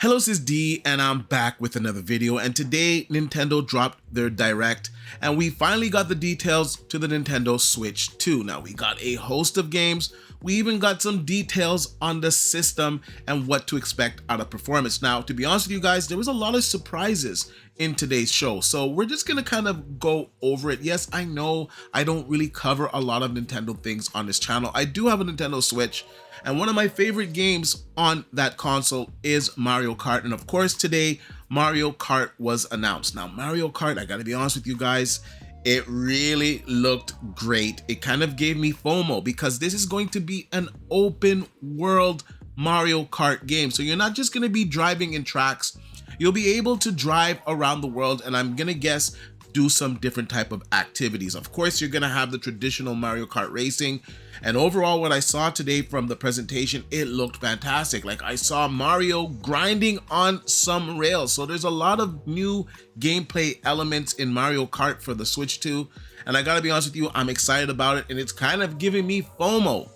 Hello, this is D, and I'm back with another video. And today, Nintendo dropped their Direct, and we finally got the details to the Nintendo Switch 2. Now, we got a host of games. We even got some details on the system and what to expect out of performance. Now, to be honest with you guys, there was a lot of surprises in today's show, so we're just gonna kind of go over it. Yes, I know I don't really cover a lot of Nintendo things on this channel. I do have a Nintendo Switch, and one of my favorite games on that console is Mario Kart. And of course, today, Mario Kart was announced. Now, Mario Kart, I gotta be honest with you guys, it really looked great. It kind of gave me FOMO because this is going to be an open world Mario Kart game. So you're not just gonna be driving in tracks, you'll be able to drive around the world, and I'm gonna guess do some different type of activities. Of course, you're gonna have the traditional Mario Kart racing, and overall what I saw today from the presentation, it looked fantastic. Like, I saw Mario grinding on some rails, so there's a lot of new gameplay elements in Mario Kart for the Switch 2, and I gotta be honest with you, I'm excited about it, and it's kind of giving me FOMO.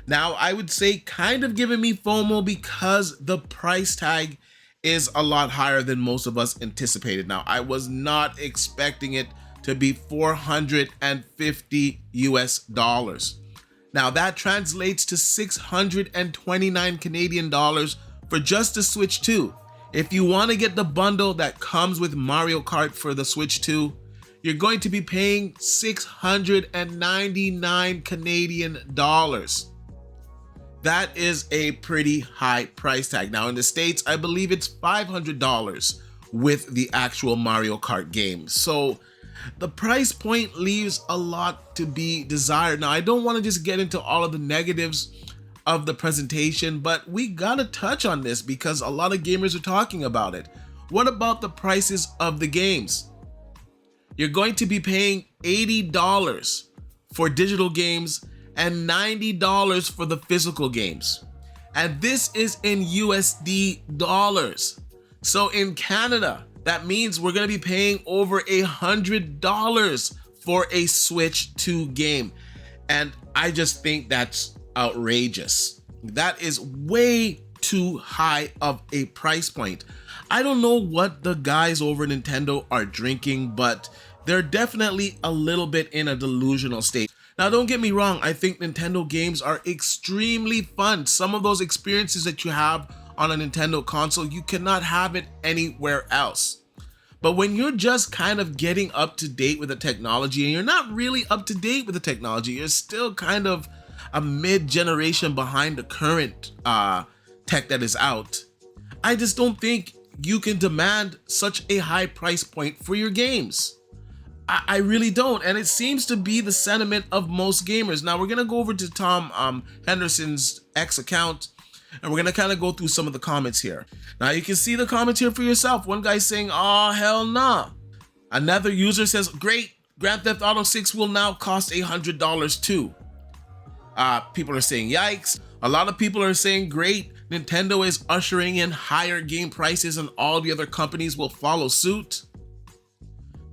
Now, I would say kind of giving me FOMO because the price tag is a lot higher than most of us anticipated. Now, I was not expecting it to be 450 US dollars. Now, that translates to 629 Canadian dollars for just the Switch 2. If you want to get the bundle that comes with Mario Kart for the Switch 2, you're going to be paying 699 Canadian dollars. That is a pretty high price tag. Now, in the States, I believe it's $500 with the actual Mario Kart game. So the price point leaves a lot to be desired. Now, I don't want to just get into all of the negatives of the presentation, but we gotta touch on this because a lot of gamers are talking about it. What about the prices of the games? You're going to be paying $80 for digital games and $90 for the physical games. And this is in USD dollars. So in Canada, that means we're gonna be paying over $100 for a Switch 2 game. And I just think that's outrageous. That is way too high of a price point. I don't know what the guys over Nintendo are drinking, but they're definitely a little bit in a delusional state. Now, don't get me wrong, I think Nintendo games are extremely fun. Some of those experiences that you have on a Nintendo console, you cannot have it anywhere else. But when you're just kind of getting up to date with the technology, and you're not really up to date with the technology, you're still kind of a mid-generation behind the current tech that is out, I just don't think you can demand such a high price point for your games. I really don't, and it seems to be the sentiment of most gamers. Now, we're gonna go over to Tom Henderson's X account, and we're gonna kind of go through some of the comments here. Now, you can see the comments here for yourself. One guy's saying, "Oh, hell nah." Another user says, "Great, Grand Theft Auto 6 will now cost $100 too." People are saying, "Yikes." A lot of people are saying, "Great, Nintendo is ushering in higher game prices and all the other companies will follow suit."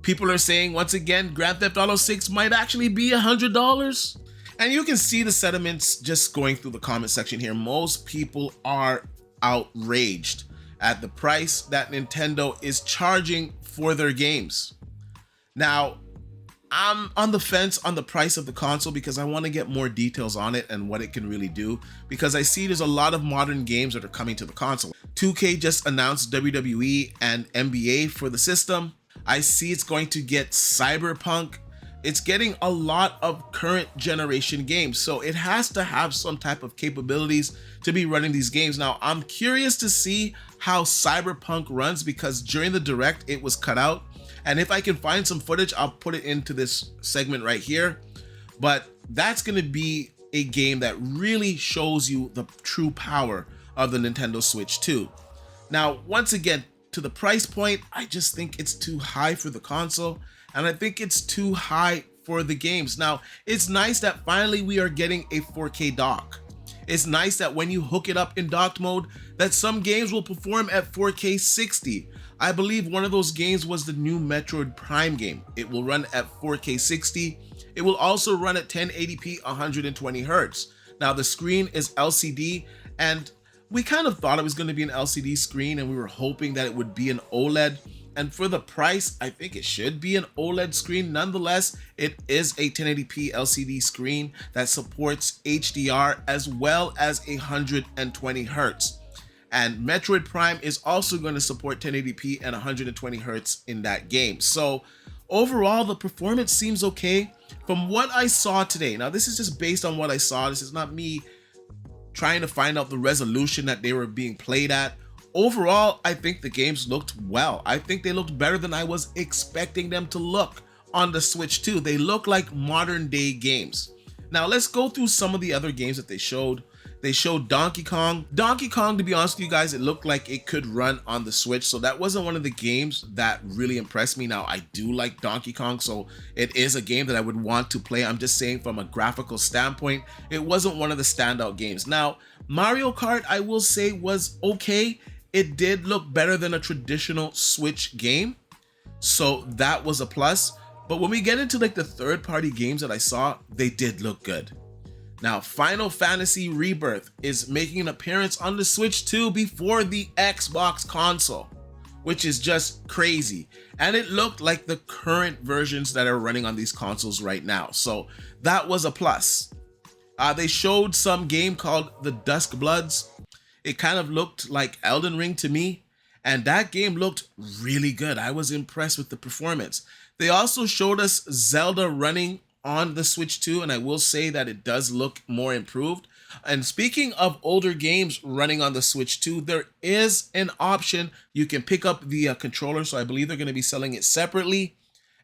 People are saying, once again, Grand Theft Auto 6 might actually be $100. And you can see the sentiments just going through the comment section here. Most people are outraged at the price that Nintendo is charging for their games. Now, I'm on the fence on the price of the console because I want to get more details on it and what it can really do, because I see there's a lot of modern games that are coming to the console. 2K just announced WWE and NBA for the system. I see it's going to get Cyberpunk. It's getting a lot of current generation games, so it has to have some type of capabilities to be running these games. Now, I'm curious to see how Cyberpunk runs because during the Direct, it was cut out. And if I can find some footage, I'll put it into this segment right here. But that's gonna be a game that really shows you the true power of the Nintendo Switch 2. Now, once again, to the price point, I just think it's too high for the console, and I think it's too high for the games. Now, it's nice that finally we are getting a 4K dock. It's nice that when you hook it up in docked mode, that some games will perform at 4K 60. I believe one of those games was the new Metroid Prime game. It will run at 4K 60. It will also run at 1080p 120 Hz. Now, the screen is LCD, and We kind of thought it was going to be an LCD screen, and we were hoping that it would be an OLED. And for the price, I think it should be an OLED screen. Nonetheless, it is a 1080p LCD screen that supports HDR as well as 120 Hertz. And Metroid Prime is also going to support 1080p and 120 Hertz in that game. So overall, the performance seems okay. From what I saw today, now this is just based on what I saw. This is not me trying to find out the resolution that they were being played at. Overall, I think the games looked well. I think they looked better than I was expecting them to look on the Switch 2. They look like modern day games. Now let's go through some of the other games that they showed. They showed Donkey Kong. Donkey Kong, to be honest with you guys, it looked like it could run on the Switch. So that wasn't one of the games that really impressed me. Now, I do like Donkey Kong, so it is a game that I would want to play. I'm just saying from a graphical standpoint, it wasn't one of the standout games. Now, Mario Kart, I will say, was okay. It did look better than a traditional Switch game. So that was a plus. But when we get into like the third-party games that I saw, they did look good. Now, Final Fantasy Rebirth is making an appearance on the Switch 2 before the Xbox console, which is just crazy. And it looked like the current versions that are running on these consoles right now. So that was a plus. They showed some game called The Dusk Bloods. It kind of looked like Elden Ring to me. And that game looked really good. I was impressed with the performance. They also showed us Zelda running on the Switch 2, and I will say that it does look more improved. And speaking of older games running on the Switch 2, there is an option you can pick up the controller, so I believe they're going to be selling it separately,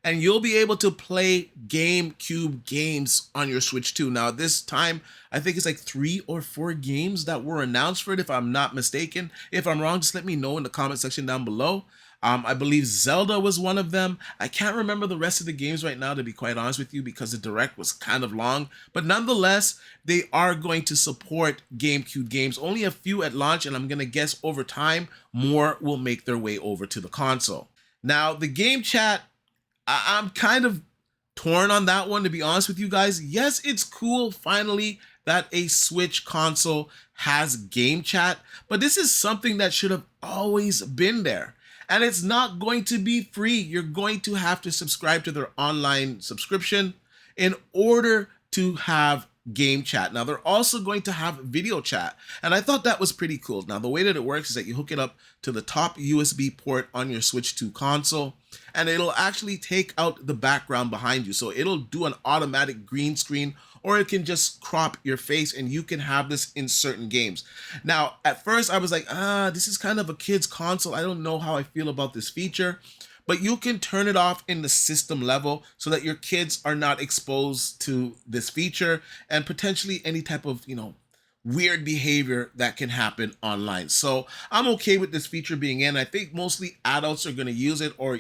and you'll be able to play GameCube games on your Switch 2. Now this time, I think it's like 3 or 4 games that were announced for it, if I'm not mistaken. If I'm wrong, just let me know in the comment section down below. I believe Zelda was one of them. I can't remember the rest of the games right now, to be quite honest with you, because the Direct was kind of long. But nonetheless, they are going to support GameCube games. Only a few at launch, and I'm going to guess over time, more will make their way over to the console. Now, the game chat, I'm kind of torn on that one, to be honest with you guys. Yes, it's cool, finally, that a Switch console has game chat, but this is something that should have always been there. And it's not going to be free. You're going to have to subscribe to their online subscription in order to have game chat. Now, they're also going to have video chat. And I thought that was pretty cool. Now, the way that it works is that you hook it up to the top USB port on your Switch 2 console, and it'll actually take out the background behind you. So it'll do an automatic green screen, or it can just crop your face, and you can have this in certain games. Now, at first I was like, this is kind of a kid's console. I don't know how I feel about this feature, but you can turn it off in the system level so that your kids are not exposed to this feature and potentially any type of, weird behavior that can happen online. So I'm okay with this feature being in. I think mostly adults are going to use it, or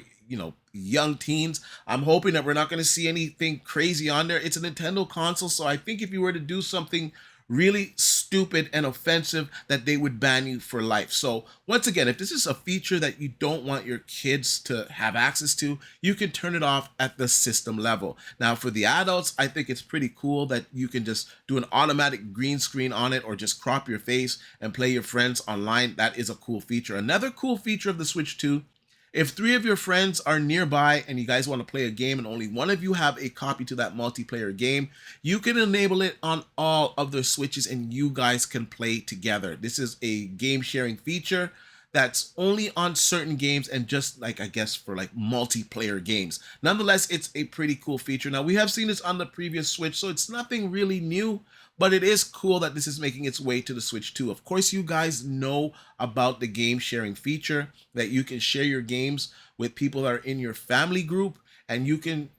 young teens. I'm hoping that we're not going to see anything crazy on there. It's a Nintendo console, so I think if you were to do something really stupid and offensive, that they would ban you for life. So once again, if this is a feature that you don't want your kids to have access to, you can turn it off at the system level. Now for the adults, I think it's pretty cool that you can just do an automatic green screen on it, or just crop your face and play your friends online. That is a cool feature. Another cool feature of the Switch 2, if 3 of your friends are nearby and you guys want to play a game and only one of you have a copy to that multiplayer game, you can enable it on all of the Switches and you guys can play together. This is a game sharing feature that's only on certain games, and just like, I guess, for like multiplayer games. Nonetheless, it's a pretty cool feature. Now, we have seen this on the previous Switch, so it's nothing really new, but it is cool that this is making its way to the Switch 2. Of course, you guys know about the game sharing feature, that you can share your games with people that are in your family group, and you can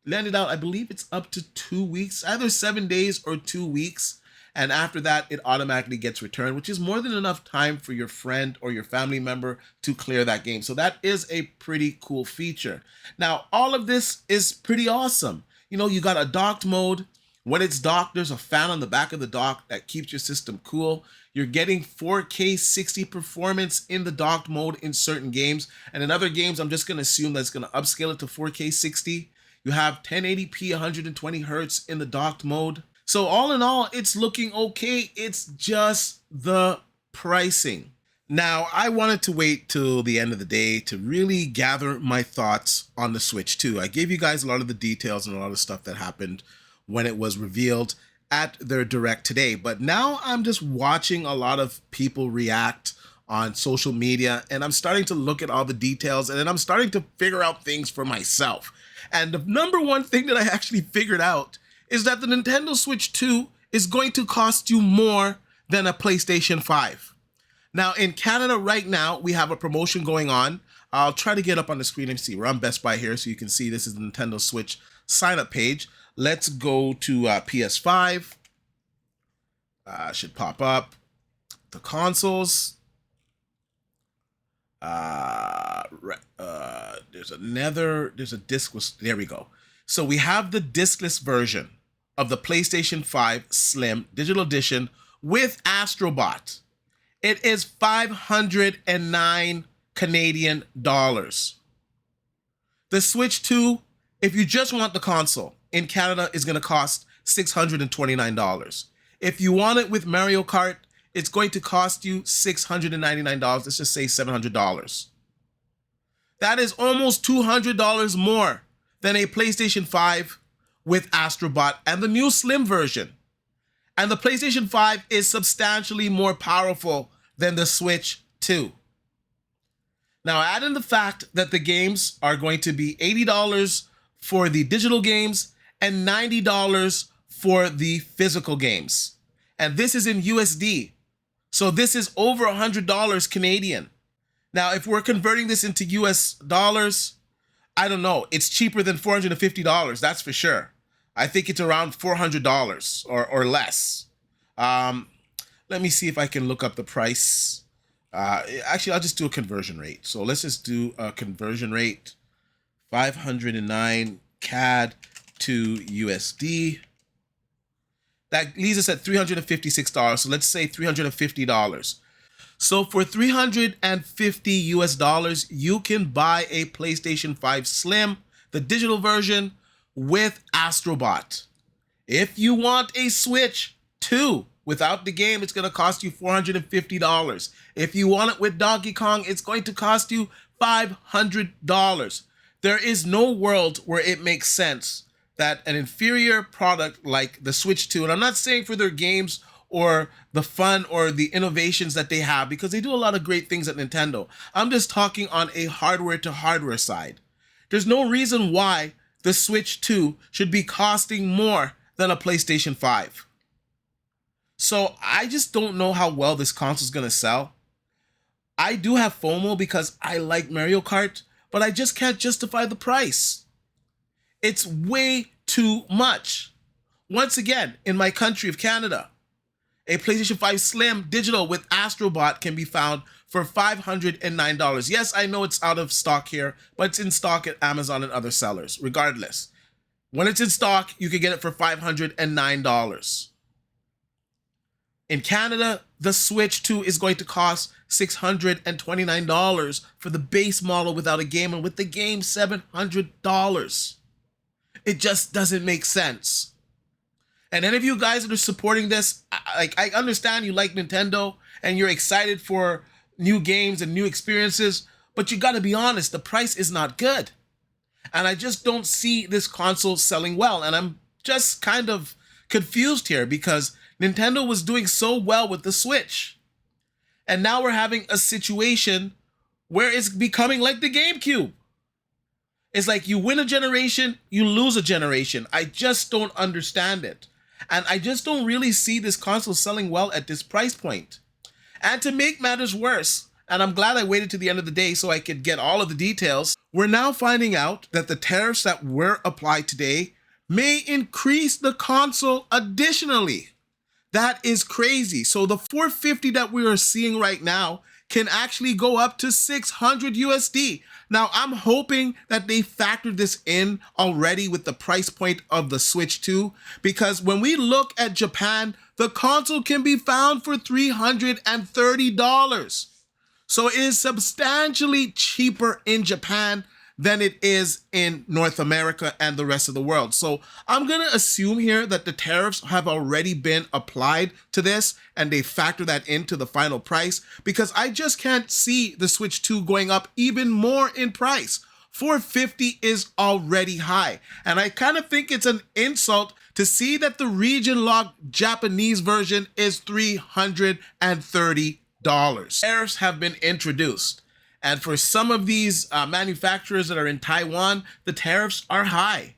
lend it out. I believe it's up to 2 weeks, either 7 days or 2 weeks. And after that, it automatically gets returned, which is more than enough time for your friend or your family member to clear that game. So that is a pretty cool feature. Now, all of this is pretty awesome. You got a docked mode. When it's docked, there's a fan on the back of the dock that keeps your system cool. You're getting 4K 60 performance in the docked mode in certain games. And in other games, I'm just going to assume that's going to upscale it to 4K 60. You have 1080p 120 Hertz in the docked mode. So all in all, it's looking okay. It's just the pricing. Now, I wanted to wait till the end of the day to really gather my thoughts on the Switch 2. I gave you guys a lot of the details and a lot of stuff that happened when it was revealed at their direct today. But now I'm just watching a lot of people react on social media, and I'm starting to look at all the details, and then I'm starting to figure out things for myself. And the number one thing that I actually figured out is that the Nintendo Switch 2 is going to cost you more than a PlayStation 5. Now, in Canada right now, we have a promotion going on. I'll try to get up on the screen and see. We're on Best Buy here, so you can see this is the Nintendo Switch sign-up page. Let's go to PS5. Should pop up. The consoles. There's a discless. There we go. So we have the discless version of the PlayStation 5 Slim Digital Edition with Astrobot. It is 509 Canadian dollars. The Switch 2, if you just want the console, in Canada is going to cost $629. If you want it with Mario Kart, it's going to cost you $699. Let's just say $700. That is almost $200 more than a PlayStation 5 with Astrobot and the new Slim version. And the PlayStation 5 is substantially more powerful than the Switch 2. Now, add in the fact that the games are going to be $80 for the digital games and $90 for the physical games. And this is in USD. So this is over $100 Canadian. Now, if we're converting this into US dollars, I don't know. It's cheaper than $450, that's for sure. I think it's around $400 or less. Let me see if I can look up the price. Actually, I'll just do a conversion rate. So let's just do a conversion rate. 509 CAD to USD. That leaves us at $356. So let's say $350. So for $350 US dollars, you can buy a PlayStation 5 Slim, the digital version with Astrobot. If you want a Switch 2 without the game, it's going to cost you $450. If you want it with Donkey Kong, it's going to cost you $500. There is no world where it makes sense that an inferior product like the Switch 2, and I'm not saying for their games or the fun or the innovations that they have, because they do a lot of great things at Nintendo. I'm just talking on a hardware to hardware side. There's no reason why the Switch 2 should be costing more than a PlayStation 5. So I just don't know how well this console is going to sell. I do have FOMO because I like Mario Kart, but I just can't justify the price. It's way too much. Once again, in my country of Canada, a PlayStation 5 Slim digital with Astrobot can be found for $509. Yes, I know it's out of stock here, but it's in stock at Amazon and other sellers. Regardless, when it's in stock, you can get it for $509. In Canada, the Switch 2 is going to cost $629 for the base model without a game, and with the game, $700. It just doesn't make sense. And any of you guys that are supporting this, I understand you like Nintendo and you're excited for new games and new experiences, but you gotta be honest, the price is not good. And I just don't see this console selling well. And I'm just kind of confused here because Nintendo was doing so well with the Switch. And now we're having a situation where it's becoming like the GameCube. It's like you win a generation, you lose a generation. I just don't understand it. And I just don't really see this console selling well at this price point. And to make matters worse, and I'm glad I waited to the end of the day so I could get all of the details, we're now finding out that the tariffs that were applied today may increase the console additionally. That is crazy. So the $450 that we are seeing right now can actually go up to $600 USD. Now, I'm hoping that they factored this in already with the price point of the Switch 2, because when we look at Japan, the console can be found for $330. So it is substantially cheaper in Japan than it is in North America and the rest of the world. So I'm going to assume here that the tariffs have already been applied to this and they factor that into the final price, because I just can't see the Switch 2 going up even more in price. $450 is already high, and I kind of think it's an insult to see that the region-locked Japanese version is $330. Tariffs have been introduced, and for some of these manufacturers that are in Taiwan, the tariffs are high.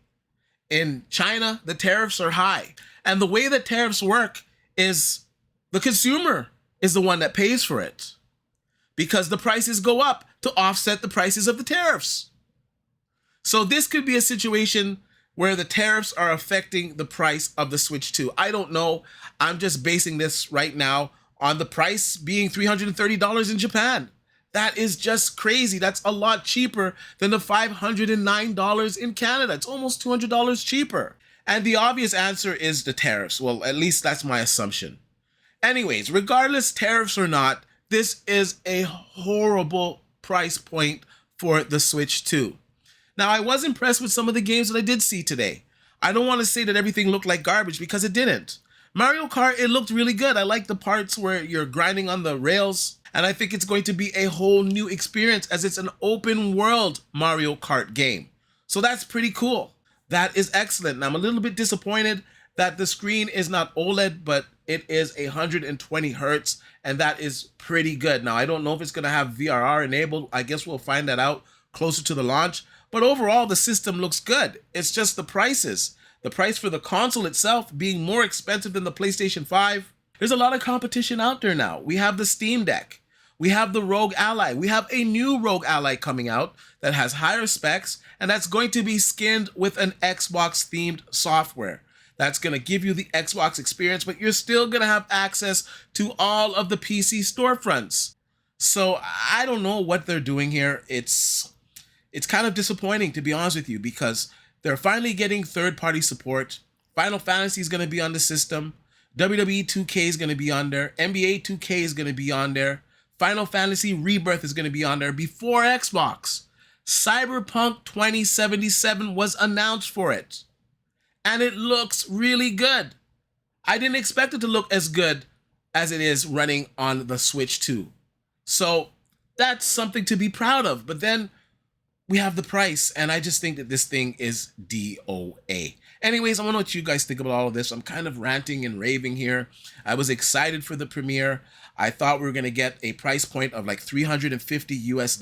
In China, the tariffs are high. And the way that tariffs work is the consumer is the one that pays for it, because the prices go up to offset the prices of the tariffs. So this could be a situation where the tariffs are affecting the price of the Switch 2. I don't know. I'm just basing this right now on the price being $330 in Japan. That is just crazy. That's a lot cheaper than the $509 in Canada. It's almost $200 cheaper. And the obvious answer is the tariffs. Well, at least that's my assumption. Anyways, regardless, tariffs or not, this is a horrible price point for the Switch 2. Now, I was impressed with some of the games that I did see today. I don't want to say that everything looked like garbage, because it didn't. Mario Kart, it looked really good. I like the parts where you're grinding on the rails, and I think it's going to be a whole new experience as it's an open world Mario Kart game. So that's pretty cool. That is excellent. And I'm a little bit disappointed that the screen is not OLED, but it is 120 hertz, and that is pretty good. Now, I don't know if it's going to have VRR enabled. I guess we'll find that out closer to the launch. But overall, the system looks good. It's just the prices. The price for the console itself being more expensive than the PlayStation 5. There's a lot of competition out there now. We have the Steam Deck. We have the Rogue Ally. We have a new Rogue Ally coming out that has higher specs, and that's going to be skinned with an Xbox-themed software. That's going to give you the Xbox experience, but you're still going to have access to all of the PC storefronts. So I don't know what they're doing here. It's kind of disappointing, to be honest with you, because they're finally getting third-party support. Final Fantasy is going to be on the system. WWE 2K is going to be on there. NBA 2K is going to be on there. Final Fantasy Rebirth is going to be on there before Xbox. Cyberpunk 2077 was announced for it, and it looks really good. I didn't expect it to look as good as it is running on the Switch 2. So that's something to be proud of. But then we have the price, and I just think that this thing is DOA. Anyways, I want to know what you guys think about all of this. I'm kind of ranting and raving here. I was excited for the premiere. I thought we were going to get a price point of like $350 US.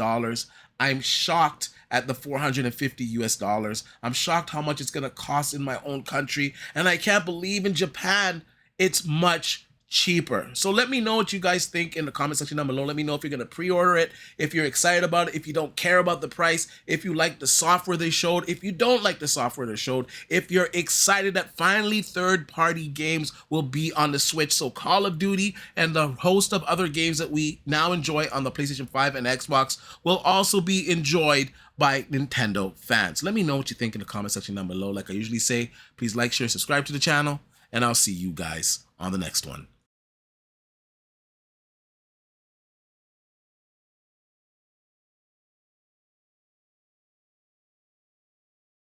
I'm shocked at the $450 US. I'm shocked how much it's going to cost in my own country, and I can't believe in Japan it's much cheaper. So let me know what you guys think in the comment section down below. Let me know if you're going to pre-order it, if you're excited about it, if you don't care about the price, if you like the software they showed, if you don't like the software they showed, if you're excited that finally third-party games will be on the Switch. So Call of Duty and the host of other games that we now enjoy on the PlayStation 5 and Xbox will also be enjoyed by Nintendo fans. Let me know what you think in the comment section down below. Like I usually say, please like, share, subscribe to the channel, and I'll see you guys on the next one.